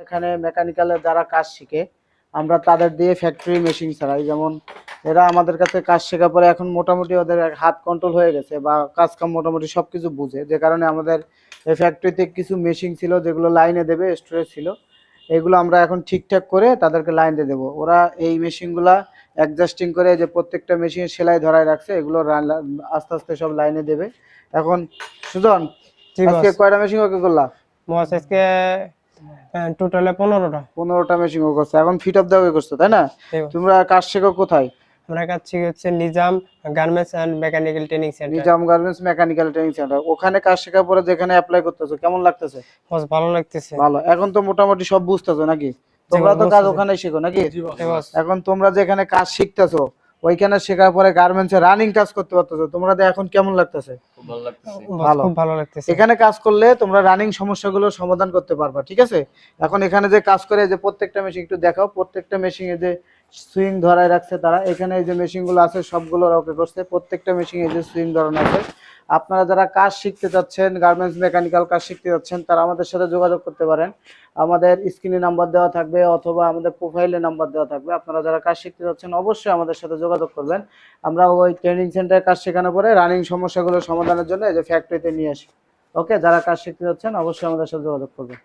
এখানে মেকানিক্যালের যারা কাজ শিখে আমরা তাদের দিয়ে ফ্যাক্টরি মেশিন চালাই। যেমন এরা আমাদের কাছে কাজ শেখার পরে এখন মোটামুটি ওদের হাত কন্ট্রোল হয়ে গেছে বা কাজ কাম মোটামুটি সবকিছু বুঝে, যে কারণে আমাদের এই ফ্যাক্টরিতে কিছু মেশিন ছিল যেগুলো লাইনে দেবে, স্টোরেজ ছিল, এগুলো আমরা এখন ঠিকঠাক করে তাদেরকে লাইন দিয়ে দেবো। ওরা এই মেশিনগুলা অ্যাডজাস্টিং করে যে প্রত্যেকটা মেশিনের সেলাই ধরায় রাখছে, এগুলো আস্তে আস্তে সব লাইনে দেবে। এখন সুজন, আজকে কয়টা মেশিন ওকে করলা? বস আজকে টোটালে 15টা মেশিন ও করছে। এখন ফিট অফ দা ওয়ে করছো, তাই না? তোমরা কাজ শেখো কোথায়? আমরা কাজ শিখি হচ্ছে Nizam garments and mechanical training centre. Nizam garments mechanical training centre. ওখানে কাজ শেখার পরে যেখানে অ্যাপ্লাই করতেছো কেমন লাগতেছে? বস ভালো লাগতেছে। ভালো। এখন তো মোটামুটি সব বুঝতেছো নাকি? তোমরা তো কাজ ওখানেই শেখো নাকি? এখন তোমরা যেখানে কাজ শিখতেছো ওইখানে শেখার পরে গার্মেন্টসে রানিং কাজ করতে পারতেছো, তোমরা এখন কেমন লাগতেছে? খুব ভালো লাগতেছে। ভালো, খুব ভালো লাগতেছে। এখানে কাজ করলে তোমরা রানিং সমস্যাগুলো সমাধান করতে পারবা, ঠিক আছে? এখন এখানে যে কাজ করে, যে প্রত্যেকটা মেশিন একটু দেখাও, প্রত্যেকটা মেশিনে যে সুইং ধরায় রাখছে তারা, এখানে এই যে মেশিনগুলো আছে সবগুলো ওকে করছে, প্রত্যেকটা মেশিনে যে সুইং ধরানো আছে। আপনারা যারা কাজ শিখতে চাচ্ছেন, গার্মেন্টস মেকানিক্যাল কাজ শিখতে যাচ্ছেন, তারা আমাদের সাথে যোগাযোগ করতে পারেন। আমাদের স্ক্রিনে নাম্বার দেওয়া থাকবে অথবা আমাদের প্রোফাইলে নাম্বার দেওয়া থাকবে। আপনারা যারা কাজ শিখতে যাচ্ছেন অবশ্যই আমাদের সাথে যোগাযোগ করবেন। আমরা ওই ট্রেনিং সেন্টারে কাজ শেখানোর পরে রানিং সমস্যাগুলো সমাধানের জন্য এই যে ফ্যাক্টরিতে নিয়ে আসি। ওকে, যারা কাজ শিখতে যাচ্ছেন অবশ্যই আমাদের সাথে যোগাযোগ করবেন।